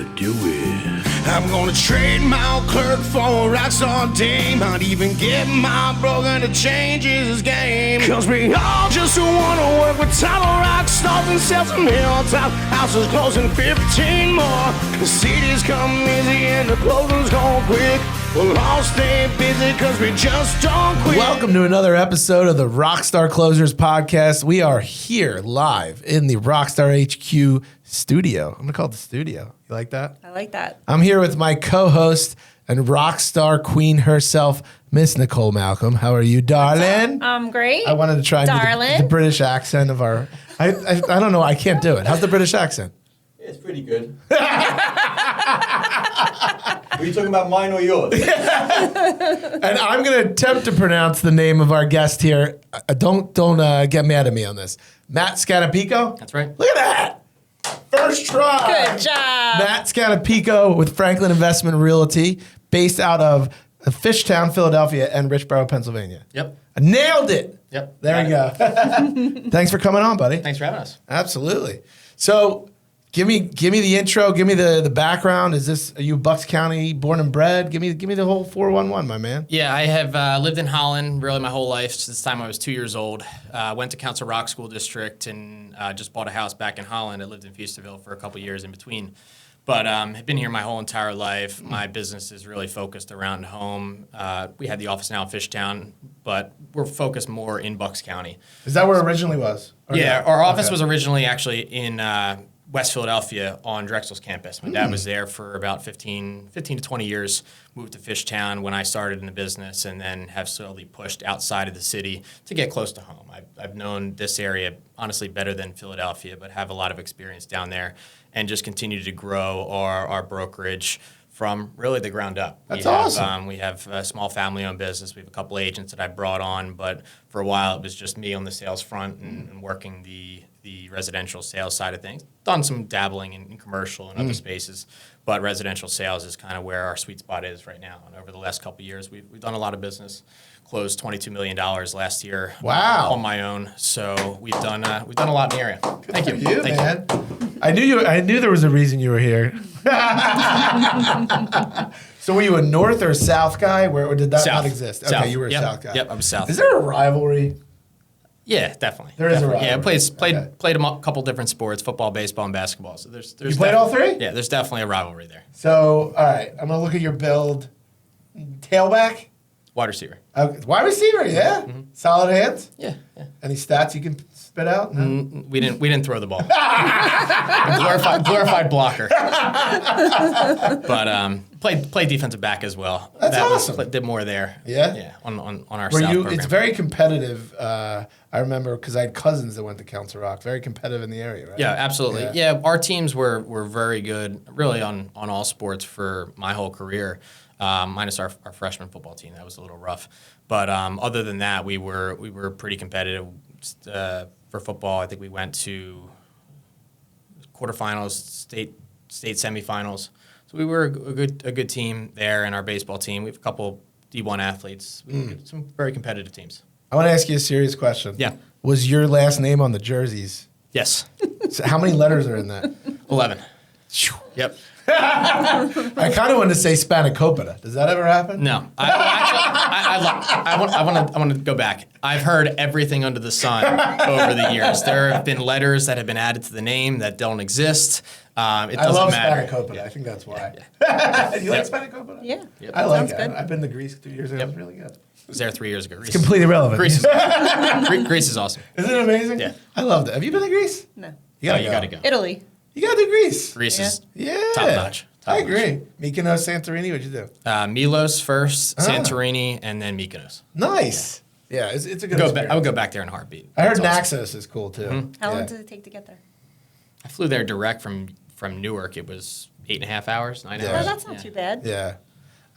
gonna do it. I'm gonna trade my old clerk for a Rockstar dame. Might even get my broker to change his game. Cause we all just wanna work with title rock stars and sell some hilltop houses closing 15 more. The cities come easy and the closings go quick. We'll all stay busy cause we just don't quit. Welcome to another episode of the Rockstar Closers podcast. We are here live in the Rockstar HQ studio. I'm gonna call it the studio. You like that? I like that. I'm here with my co-host and Rockstar queen herself, Miss Nicole Malcolm. How are you, darling? I'm great. I wanted to try and do the British accent of our... I don't know. I can't do it. How's the British accent? It's pretty good. Are you talking about mine or yours? And I'm going to attempt to pronounce the name of our guest here. Don't get mad at me on this. Matt Scannapieco? That's right. Look at that. First try. Good job. Matt Scannapieco with Franklin Investment Realty, based out of Fishtown, Philadelphia, and Richboro, Pennsylvania. Yep. I nailed it. Yep. There you go. Thanks for coming on, buddy. Thanks for having us. Absolutely. So, give me the intro. Give me the background. Are you Bucks County born and bred? Give me the whole 411, my man. Yeah, I have lived in Holland really my whole life since the time I was 2 years old. Went to Council Rock School District and just bought a house back in Holland. I lived in Feasterville for a couple years in between. But have been here my whole entire life. My business is really focused around home. We have the office now in Fishtown, but we're focused more in Bucks County. Is that where it originally was? Yeah, our office was originally actually in West Philadelphia on Drexel's campus. My dad was there for about 15 to 20 years, moved to Fishtown when I started in the business, and then have slowly pushed outside of the city to get close to home. I've known this area, honestly, better than Philadelphia, but have a lot of experience down there and just continue to grow our brokerage from really the ground up. That's awesome. We have a small family-owned business. We have a couple agents that I brought on, but for a while it was just me on the sales front and working the residential sales side of things. Done some dabbling in commercial and other spaces, but residential sales is kind of where our sweet spot is right now. And over the last couple of years, we've done a lot of business. Closed $22 million last year. Wow. On my own. So we've done a lot in the area. Thank you. You, Thank man. you. I knew there was a reason you were here. So were you a North or South guy? Or did that South. not exist? South. Okay, you were a Yep. South guy. Yep, I'm South. Is there a rivalry? Yeah, definitely. There is a definitely. rivalry. Yeah, played Okay. a couple different sports: football, baseball, and basketball. So there's You played all three? Yeah, there's definitely a rivalry there. So, all right, I'm going to look at your build. Tailback? Wide receiver. Wide receiver, yeah. Solid hands? Yeah, yeah. Any stats you can spit out? No? We didn't throw the ball. A glorified blocker. But played defensive back as well. That's awesome. Did more there. Yeah? Yeah. On our Were South you? program. It's very competitive. I remember because I had cousins that went to Council Rock. Very competitive in the area, right? Yeah, absolutely. Yeah, our teams were very good, really on all sports for my whole career, minus our freshman football team. That was a little rough, but other than that, we were pretty competitive. For football, I think we went to quarterfinals, state semifinals. So we were a good team there, and our baseball team. We have a couple D1 athletes. We have some very competitive teams. I want to ask you a serious question. Yeah. Was your last name on the jerseys? Yes. So how many letters are in that? 11. Yep. I kind of wanted to say Scannapieco. Does that ever happen? No, I want to go back. I've heard everything under the sun over the years. There have been letters that have been added to the name that don't exist. It doesn't matter. Scannapieco. Yeah. I think that's why. Yeah. You like Scannapieco? Yeah. Yep. I like Sounds it. good. I've been to Greece 2 years ago. It was really good. I was there 3 years ago. It's completely irrelevant. Greece is awesome. Isn't it amazing? Yeah. I loved it. Have you been to Greece? No. You gotta You go. got to go. Italy. You gotta do Greece. Greece is Yeah. top notch. I agree. Mykonos, Santorini, what'd you do? Milos first, Santorini, and then Mykonos. Nice. Yeah, it's a good I experience. would go back there in a heartbeat. I heard It's awesome. Naxos is cool too. How Yeah. long does it take to get there? I flew there direct from Newark. It was 8.5 hours, 9 Yeah. Oh, hours. that's not too bad. Yeah.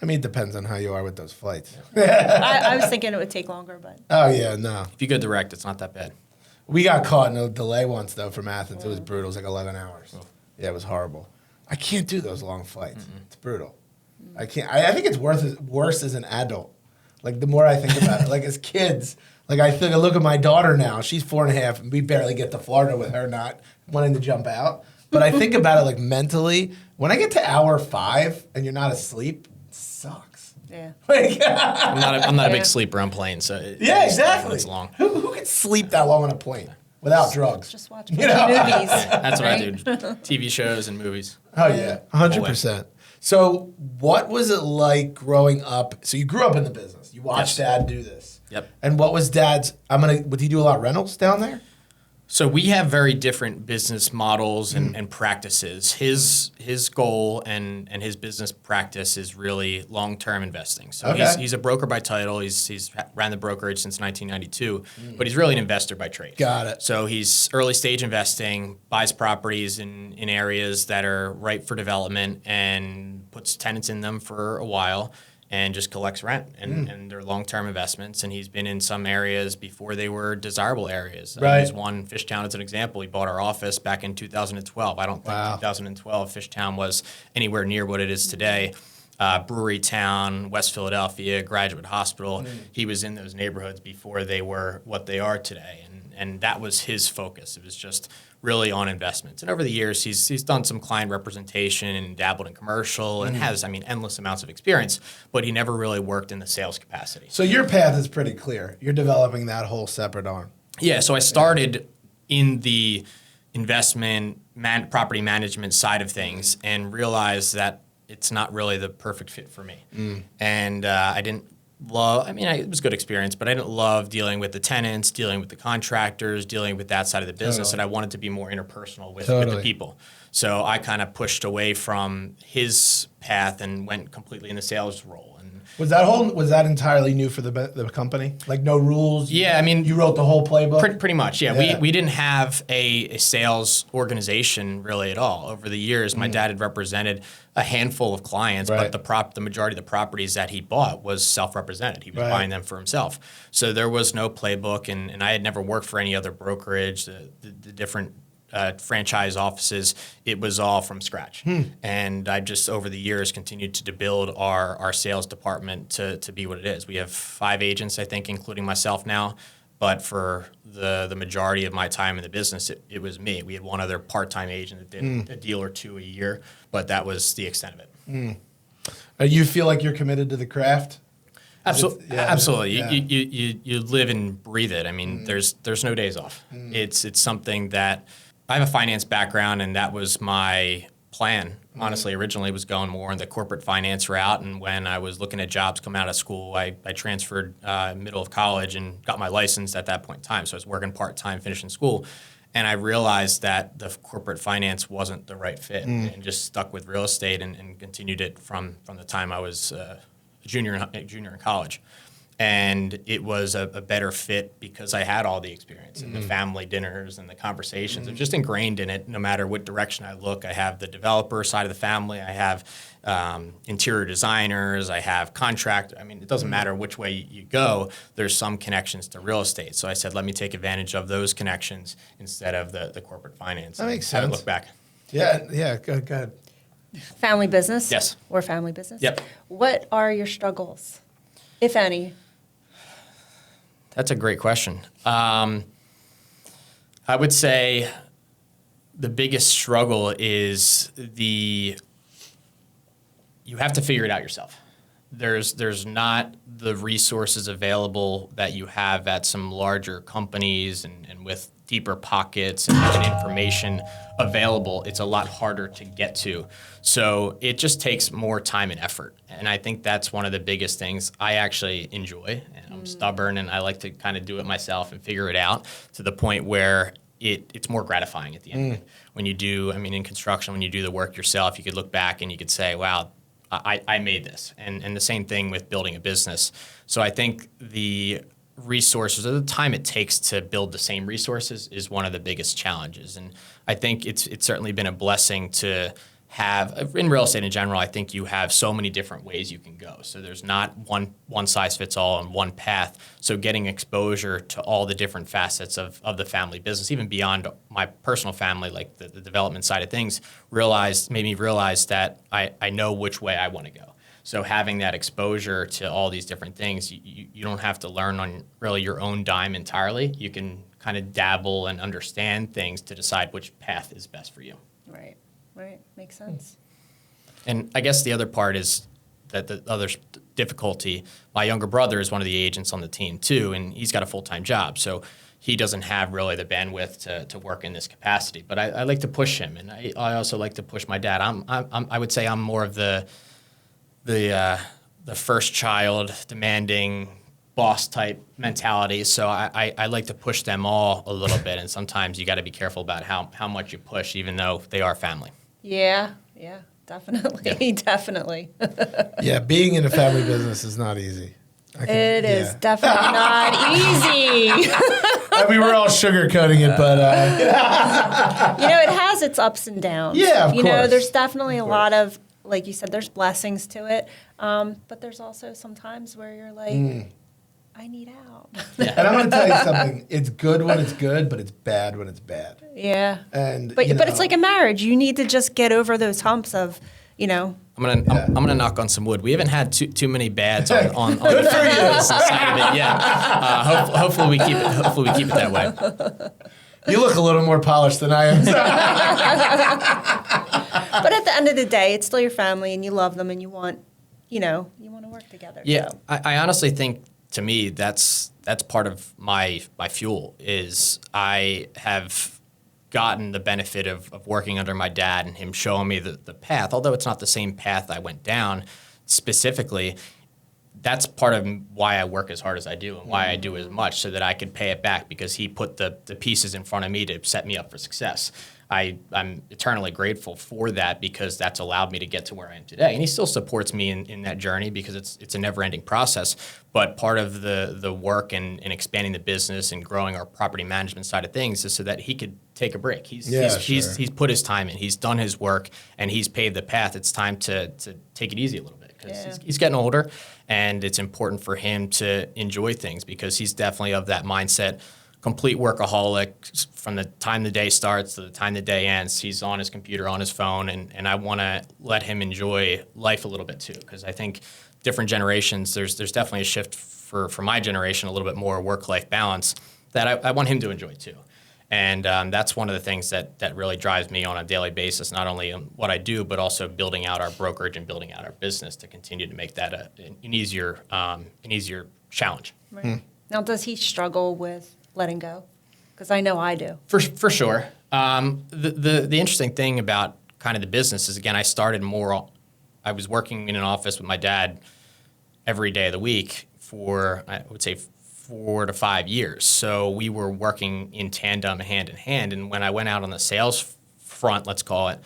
I mean, it depends on how you are with those flights. I was thinking it would take longer, but Oh, yeah, no. If you go direct, it's not that bad. We got caught in a delay once, though, from Athens. It was brutal. It was like 11 hours. Yeah, it was horrible. I can't do those long flights. It's brutal. I can't. I think it's worse as an adult. Like, the more I think about it, like, as kids, like, I look at my daughter now. She's 4.5, and we barely get to Florida with her not wanting to jump out. But I think about it like mentally. When I get to hour 5 and you're not asleep, it sucks. Yeah. Like, I'm not a Yeah. big sleeper on planes, so yeah, exactly. It's long. Who can sleep that long on a plane without drugs? Just watch You know? movies. That's what I right? do. TV shows and movies. Oh yeah, 100%. So, what was it like growing up? So you grew up in the business. You watched Dad do this. Yep. And what was Dad's? Would he do a lot of rentals down there? So we have very different business models and practices. His goal and his business practice is really long-term investing. So Okay. he's a broker by title. He's ran the brokerage since 1992, but he's really an investor by trade. Got it. So he's early stage investing, buys properties in areas that are ripe for development and puts tenants in them for a while and just collects rent and they're long-term investments. And he's been in some areas before they were desirable areas. Right. He's one, Fishtown as an example. He bought our office back in 2012. I don't think Wow. 2012 Fishtown was anywhere near what it is today. Brewery Town, West Philadelphia, Graduate Hospital. He was in those neighborhoods before they were what they are today. And that was his focus. It was just really on investments. And over the years, he's done some client representation and dabbled in commercial and has, endless amounts of experience, but he never really worked in the sales capacity. So your path is pretty clear. You're developing that whole separate arm. Yeah, so I started in the investment, property management side of things and realized that it's not really the perfect fit for me. And I didn't love, it was a good experience, but I didn't love dealing with the tenants, dealing with the contractors, dealing with that side of the business, and I wanted to be more interpersonal with the people. So I kind of pushed away from his path and went completely in the sales role. And Was that entirely new for the company? Like no rules? yeah, You wrote the whole playbook? Pretty much, yeah. Yeah. We didn't have a sales organization really at all. Over the years, my dad had represented a handful of clients, Right. but the majority of the properties that he bought was self-represented. He was Right. buying them for himself. So there was no playbook, and I had never worked for any other brokerage, the different franchise offices. It was all from scratch. And I just, over the years, continued to build our sales department to be what it is. We have 5 agents, I think, including myself now. But for the majority of my time in the business, it was me. We had one other part-time agent that did a deal or two a year, but that was the extent of it. You feel like you're committed to the craft? Absolutely. Yeah, Absolutely. yeah. You live and breathe it. There's no days off. It's something that I have a finance background, and that was my plan. Honestly, originally was going more in the corporate finance route, and when I was looking at jobs coming out of school, I transferred middle of college and got my license at that point in time. So I was working part-time, finishing school, and I realized that the corporate finance wasn't the right fit, and just stuck with real estate and continued it from the time I was a junior in college. And it was a better fit because I had all the experience and the family dinners and the conversations. It's just ingrained in it no matter what direction I look. I have the developer side of the family. I have interior designers. I have contract. It doesn't matter which way you go. There's some connections to real estate. So I said, let me take advantage of those connections instead of the corporate finance. That makes Have it sense. look back. Yeah, go ahead. Family business? Yes. Or family business? Yep. What are your struggles, if any? That's a great question. I would say the biggest struggle is you have to figure it out yourself. There's not the resources available that you have at some larger companies and with deeper pockets and information available. It's a lot harder to get to. So it just takes more time and effort. And I think that's one of the biggest things I actually enjoy. And I'm stubborn and I like to kind of do it myself and figure it out to the point where it's more gratifying at the end of it. When you do, in construction, when you do the work yourself, you could look back and you could say, wow, I made this. And the same thing with building a business. So I think the resources or the time it takes to build the same resources is one of the biggest challenges. And I think it's certainly been a blessing to have, in real estate in general, I think you have so many different ways you can go. So there's not one size fits all and one path. So getting exposure to all the different facets of the family business, even beyond my personal family, like the development side of things, made me realize that I know which way I want to go. So having that exposure to all these different things, you don't have to learn on really your own dime entirely. You can kind of dabble and understand things to decide which path is best for you. Right. Right. Makes sense. And I guess the other part is that the other difficulty, my younger brother is one of the agents on the team too, and he's got a full-time job. So he doesn't have really the bandwidth to work in this capacity. But I like to push him, and I also like to push my dad. I would say I'm more of the first child, demanding boss type mentality. So I like to push them all a little bit, and sometimes you got to be careful about how much you push, even though they are family. Yeah. Yeah. Definitely. Definitely. Yeah, being in a family business is not easy. It is definitely not easy. We were all sugarcoating it, but It has its ups and downs. Yeah, of course. There's definitely a lot of, like you said, there's blessings to it. But there's also some times where you're like, I need out. and I'm going to tell you something. It's good when it's good, but it's bad when it's bad. Yeah. And But it's like a marriage. You need to just get over those humps of, I'm gonna knock on some wood. We haven't had too many bads on Good the for you. business side of it yet. Hopefully we keep it that way. You look a little more polished than I am. but at the end of the day, it's still your family and you love them and you want to work together. Yeah, So. I honestly think, to me, that's part of my fuel is I have gotten the benefit of working under my dad and him showing me the path. Although it's not the same path I went down specifically, that's part of why I work as hard as I do and why I do as much, so that I could pay it back, because he put the pieces in front of me to set me up for success. I'm eternally grateful for that, because that's allowed me to get to where I am today. And he still supports me in that journey, because it's a never-ending process. But part of the work and expanding the business and growing our property management side of things is so that he could take a break. He's put his time in. He's done his work, and he's paved the path. It's time to take it easy a little bit, because he's getting older, and it's important for him to enjoy things, because he's definitely of that mindset. Complete workaholic from the time the day starts to the time the day ends. He's on his computer, on his phone, and I want to let him enjoy life a little bit too, because I think different generations, there's definitely a shift for my generation, a little bit more work-life balance that I want him to enjoy too. And that's one of the things that really drives me on a daily basis, not only on what I do, but also building out our brokerage and building out our business to continue to make that an easier challenge. Right. Now, does he struggle with letting go? Because I know I do. For sure. The interesting thing about kind of the business is, again, I was working in an office with my dad every day of the week for, I would say, 4 to 5 years. So we were working in tandem, hand in hand. And when I went out on the sales front, let's call it,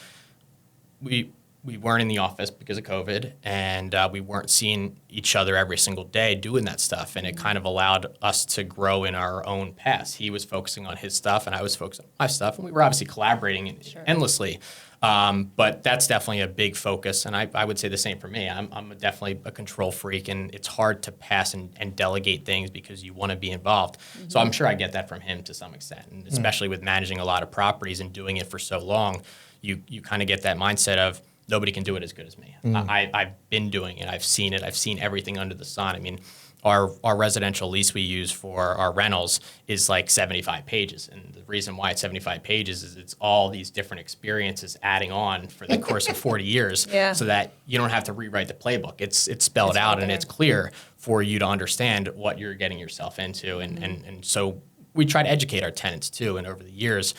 we weren't in the office because of COVID, and we weren't seeing each other every single day doing that stuff. And it kind of allowed us to grow in our own paths. He was focusing on his stuff, and I was focusing on my stuff. And we were obviously collaborating endlessly. But that's definitely a big focus. And I would say the same for me. I'm definitely a control freak, and it's hard to pass and delegate things because you want to be involved. Mm-hmm. So I'm sure I get that from him to some extent, and especially with managing a lot of properties and doing it for so long, you kind of get that mindset of, nobody can do it as good as me. I've been doing it. I've seen it. I've seen everything under the sun. I mean, our residential lease we use for our rentals is like 75 pages. And the reason why it's 75 pages is it's all these different experiences adding on for the course of 40 years so that you don't have to rewrite the playbook. It's spelled out and it's clear for you to understand what you're getting yourself into. And so we try to educate our tenants too. And over the years,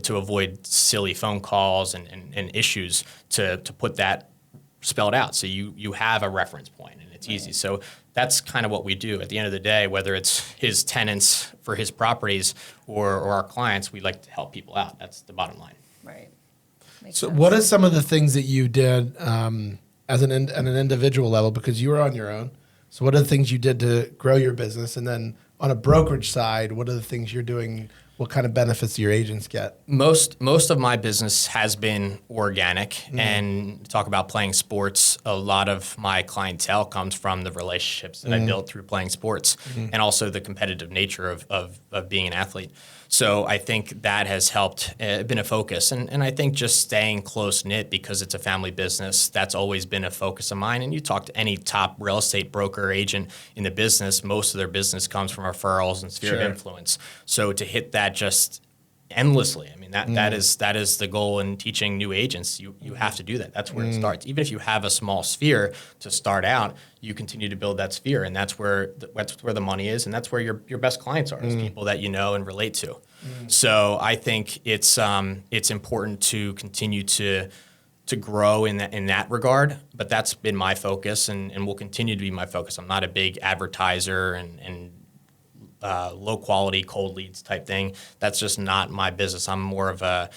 to avoid silly phone calls and issues, to put that spelled out so you have a reference point and it's easy. So that's kind of what we do. At the end of the day, whether it's his tenants for his properties or our clients, we like to help people out. That's the bottom line. Right. So what are some of the things that you did as at an individual level, because you were on your own? So what are the things you did to grow your business? And then on a brokerage side, what are the things you're doing? What kind of benefits do your agents get? Most of my business has been organic, and talk about playing sports. A lot of my clientele comes from the relationships that I built through playing sports, and also the competitive nature of being an athlete. So I think that has helped, been a focus. And I think just staying close-knit, because it's a family business, that's always been a focus of mine. And you talk to any top real estate broker or agent in the business, most of their business comes from referrals and sphere of influence. So to hit that just endlessly. I mean, that is the goal in teaching new agents. You have to do that. That's where it starts. Even if you have a small sphere to start out, you continue to build that sphere, and that's where the money is, and that's where your best clients are, is people that you know and relate to. So I think it's important to continue to grow in that regard, but that's been my focus and will continue to be my focus. I'm not a big advertiser and low quality cold leads type thing. That's just not my business. I'm more of a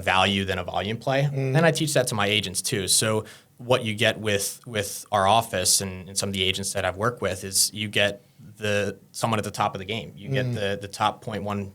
value than a volume play. And I teach that to my agents too. So what you get with our office and some of the agents that I've worked with is you get someone at the top of the game. You get the top 0.1%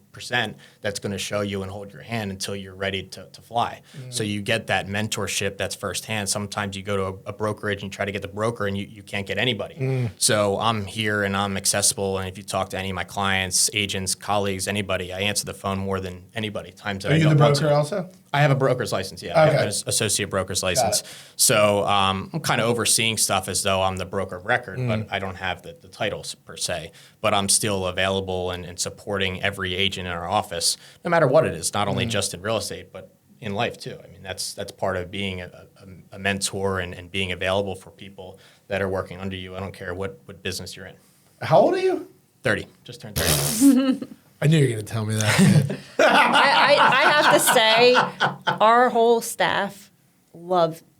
that's going to show you and hold your hand until you're ready to fly. So you get that mentorship that's firsthand. Sometimes you go to a brokerage and try to get the broker and you can't get anybody. So I'm here and I'm accessible. And if you talk to any of my clients, agents, colleagues, anybody, I answer the phone more than anybody. Times that Are I you don't the want broker to. also? I have a broker's license, yeah. I have Okay. an associate broker's license. So I'm kind of overseeing stuff as though I'm the broker of record, but I don't have the titles per se. But I'm still available and supporting every agent in our office, no matter what it is, not only just in real estate, but in life too. I mean, that's part of being a mentor and being available for people that are working under you. I don't care what business you're in. How old are you? 30, just turned 30. I knew you were going to tell me that. I have to say, our whole staff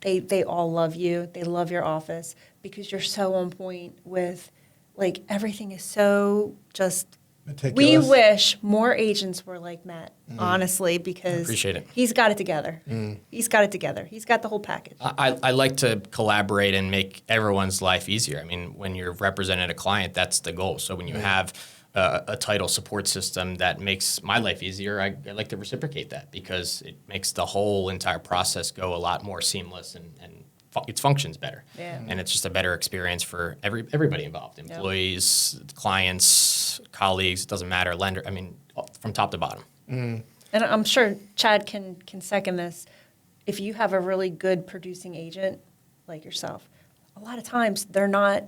they all love you. They love your office because you're so on point with, like, everything is so just. Meticulous. We wish more agents were like Matt, honestly, because Appreciate it. he's got it together. He's got it together. He's got the whole package. I like to collaborate and make everyone's life easier. I mean, when you're representing a client, that's the goal. So when you have a title support system that makes my life easier, I like to reciprocate that because it makes the whole entire process go a lot more seamless and it functions better. Yeah. And it's just a better experience for everybody involved, employees, clients, colleagues, it doesn't matter, lender, I mean, from top to bottom. And I'm sure Chad can second this. If you have a really good producing agent like yourself, a lot of times they're not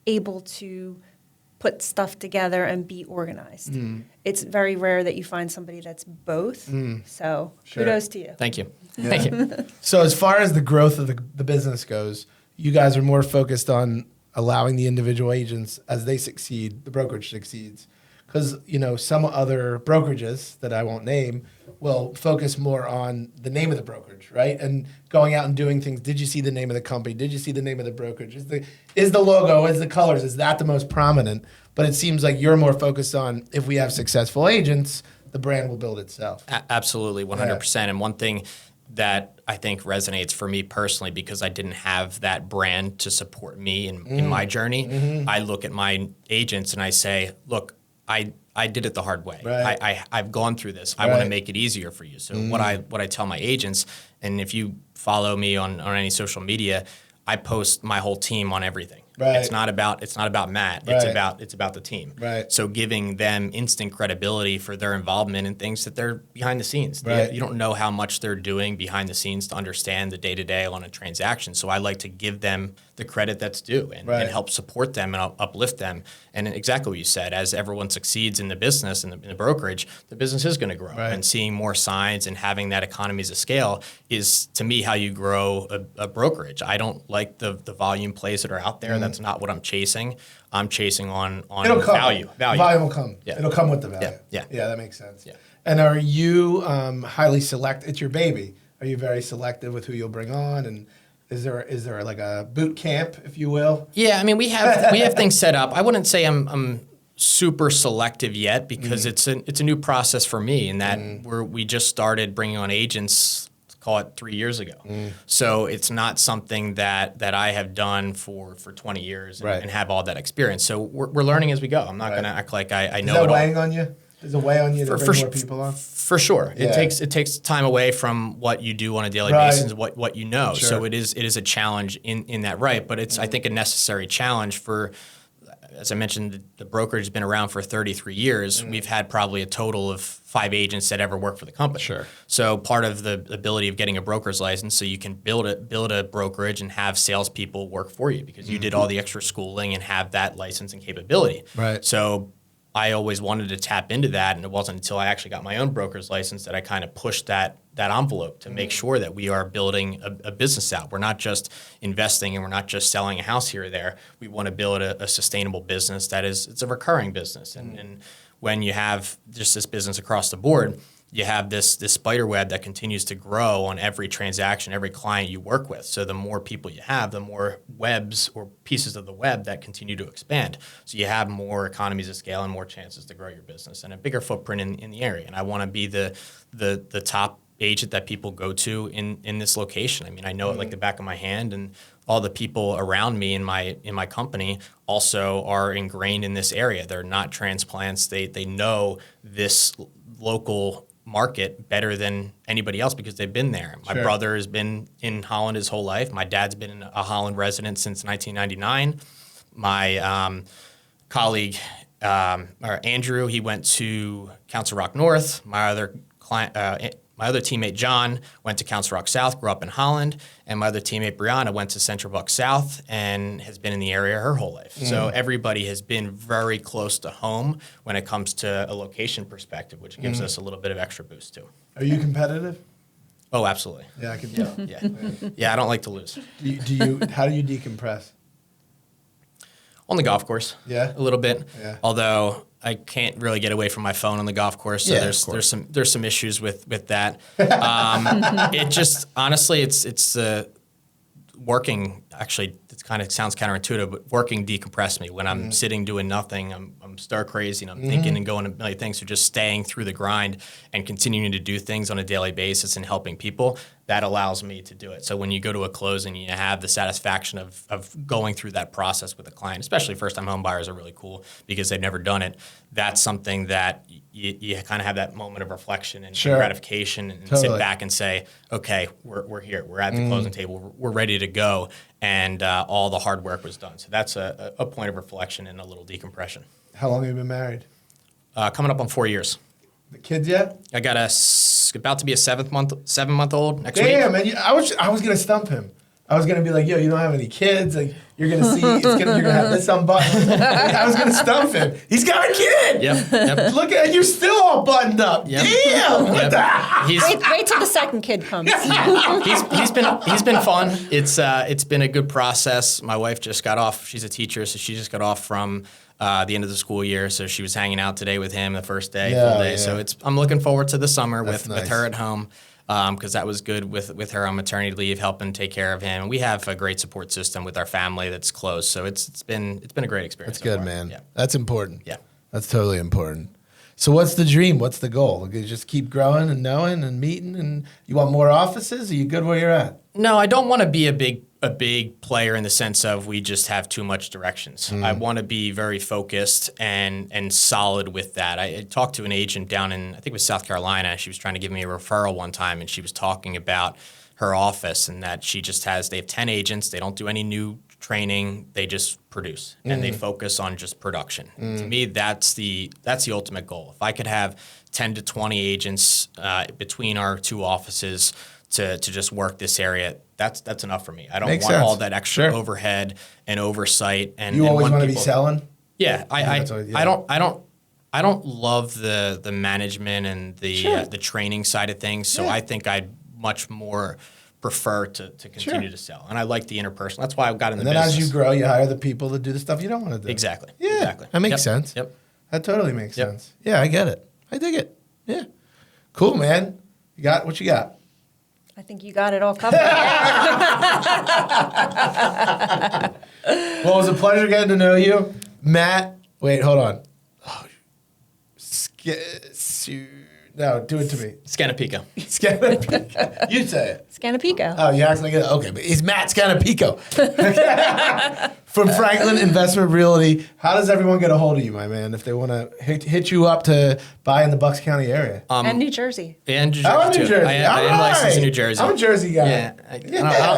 able to put stuff together and be organized. It's very rare that you find somebody that's both. So Sure. kudos to you. Thank you. Thank you. So as far as the growth of the business goes, you guys are more focused on allowing the individual agents, as they succeed, the brokerage succeeds. Because, some other brokerages that I won't name will focus more on the name of the brokerage, right? And going out and doing things. Did you see the name of the company? Did you see the name of the brokerage? Is the logo, is the colors, is that the most prominent? But it seems like you're more focused on, if we have successful agents, the brand will build itself. Absolutely, 100%. And one thing that I think resonates for me personally, because I didn't have that brand to support me in my journey, I look at my agents and I say, look, I did it the hard way. Right. I've gone through this. I want to Right. make it easier for you. So what I tell my agents, and if you follow me on any social media, I post my whole team on everything. Right. It's not about Matt. Right. It's about the team. Right. So giving them instant credibility for their involvement in things that they're behind the scenes. Right. You don't know how much they're doing behind the scenes to understand the day-to-day on a transaction. So I like to give them the credit that's due and Right. help support them and uplift them. And exactly what you said, as everyone succeeds in the business and in the brokerage, the business is going to grow. Right. And seeing more signs and having that economies of scale is, to me, how you grow a brokerage. I don't like the volume plays that are out there. That's not what I'm chasing. I'm chasing on It'll come. value. Volume will come. Yeah. It'll come with the value. Yeah. Yeah, that makes sense. Yeah. And are you highly select? It's your baby. Are you very selective with who you'll bring on? And is there like a boot camp, if you will? Yeah, I mean, we have things set up. I wouldn't say I'm super selective yet because it's a new process for me in that we just started bringing on agents, call it 3 years ago. So it's not something that I have done for 20 years Right. and have all that experience. So we're learning as we go. I'm not Right. going to act like I know Is that it all. weighing on you? Does it weigh on you to bring For more people on? For sure. Yeah. It takes time away from what you do on a daily Right. basis, what you know. Sure. So it is a challenge in that right, but it's I think a necessary challenge for, as I mentioned, the brokerage has been around for 33 years. We've had probably a total of 5 agents that ever worked for the company. Sure. So part of the ability of getting a broker's license, so you can build a brokerage and have salespeople work for you because you did all the extra schooling and have that license and capability. Right. So I always wanted to tap into that, and it wasn't until I actually got my own broker's license that I kind of pushed that envelope to make sure that we are building a business out. We're not just investing and we're not just selling a house here or there. We want to build a sustainable business it's a recurring business. And when you have just this business across the board, you have this spider web that continues to grow on every transaction, every client you work with. So the more people you have, the more webs or pieces of the web that continue to expand. So you have more economies of scale and more chances to grow your business and a bigger footprint in the area. And I want to be the top agent that people go to in this location. I mean, I know it like the back of my hand, and all the people around me in my company also are ingrained in this area. They're not transplants. They know this local market better than anybody else because they've been there. My brother has been in Holland his whole life. My dad's been a Holland resident since 1999. My colleague, Andrew, he went to Council Rock North. My other teammate, John, went to Council Rock South, grew up in Holland. And my other teammate, Brianna, went to Central Buck South and has been in the area her whole life. So everybody has been very close to home when it comes to a location perspective, which gives us a little bit of extra boost, too. Are you competitive? Oh, absolutely. Yeah, I can tell. Yeah, I don't like to lose. How do you decompress? On the golf course. Yeah? A little bit. Yeah. Although I can't really get away from my phone on the golf course, so Yeah, of course. there's some issues with that. It just honestly, it's working. Actually, it kind of sounds counterintuitive, but working decompresses me. When I'm sitting doing nothing, I'm stir crazy and I'm thinking and going a million things. So just staying through the grind and continuing to do things on a daily basis and helping people, that allows me to do it. So when you go to a closing, you have the satisfaction of going through that process with a client, especially first-time home buyers are really cool because they've never done it. That's something that you kind of have that moment of reflection and gratification and sit back and say, okay, we're here. We're at the closing table. We're ready to go. And all the hard work was done. So that's a point of reflection and a little decompression. How long have you been married? Coming up on 4 years. The kids yet? I got about to be a 7-month-old next week. Damn, man! I was gonna stump him. I was gonna be like, "Yo, you don't have any kids. Like, you're gonna see, you're gonna have this unbuttoned." I was gonna stump him. He's got a kid. Yep. Look at you, still all buttoned up. Yep. Damn. What the? Wait till the second kid comes. He's been fun. It's been a good process. My wife just got off. She's a teacher, so she just got off from the end of the school year. So she was hanging out today with him the first day, full day. Yeah. So I'm looking forward to the summer That's with nice. her at home. Because that was good with her on maternity leave, helping take care of him. We have a great support system with our family that's close, so it's been a great experience. That's good, far. man. Yeah. That's important. Yeah. That's totally important. So what's the dream? What's the goal? You just keep growing and knowing and meeting, and you want more offices? Are you good where you're at? No, I don't want to be a big player in the sense of we just have too much directions. I want to be very focused and solid with that. I talked to an agent down in, I think it was South Carolina. She was trying to give me a referral one time, and she was talking about her office and that they have 10 agents. They don't do any new training. They just produce, and they focus on just production. To me, that's the ultimate goal. If I could have 10 to 20 agents between our two offices to just work this area, that's enough for me. I don't Makes want sense. all that extra Sure. overhead and oversight. And You always want to be people- selling? Yeah, that's what- yeah. I don't love the management and the training side of things. So I think I'd much more prefer to continue to sell. And I like the interpersonal. That's why I got in the And then business. as you grow, you hire the people to do the stuff you don't want to do. Exactly. Yeah, Exactly. that makes Yep. sense. Yep. That totally makes Yep. sense. Yeah, I get it. I dig it. Yeah. Cool, man. You got what you got? I think you got it all covered. Well, it was a pleasure getting to know you. Matt, wait, hold on. Oh, no, do it to me. Scannapieco. Scannapieco. You say it. Scannapieco. Oh, you act like it. Okay, but he's Matt Scannapieco. From Franklin Investment Realty. How does everyone get a hold of you, my man, if they want to hit you up to buy in the Bucks County area? And New Jersey. And New Jersey, I'm in New too. Jersey. I am licensed in New Jersey. I'm a Jersey guy. Yeah. I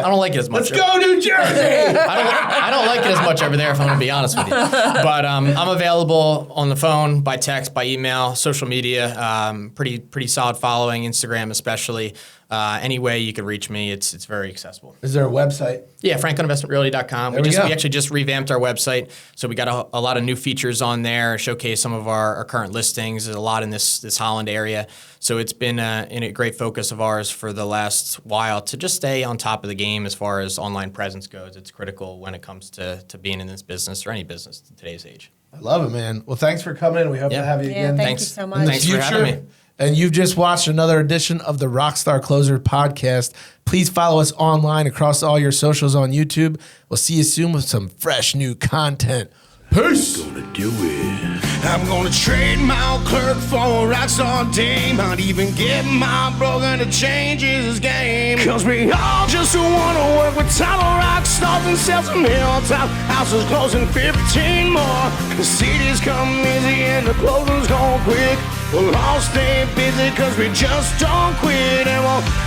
don't like it as much. Let's go, New Jersey! I don't like it as much over there, if I'm going to be honest with you. But I'm available on the phone, by text, by email, social media. Pretty solid following, Instagram especially. any way you could reach me, it's very accessible. Is there a website? Yeah, FranklinVestmentRealty.com. There we go. We actually just revamped our website, so we got a lot of new features on there. Showcase some of our current listings. There's a lot in this Holland area, so it's been a great focus of ours for the last while to just stay on top of the game as far as online presence goes. It's critical when it comes to being in this business or any business in today's age. I love it, man. Well, thanks for coming in. We hope to have you Yeah, again. thank you so much. Thanks for having me. And you've just watched another edition of the Rockstar Closer podcast. Please follow us online across all your socials on YouTube. We'll see you soon with some fresh new content. Peace. Gonna do it. I'm gonna trade my clerk for a Rockstar dame. I'd even get my brother to change his game. Cause we all just wanna work with title rock stars and sell some hilltop houses closing 15 more. The cities come easy and the closings go quick. We'll all stay busy cause we just don't quit. And we'll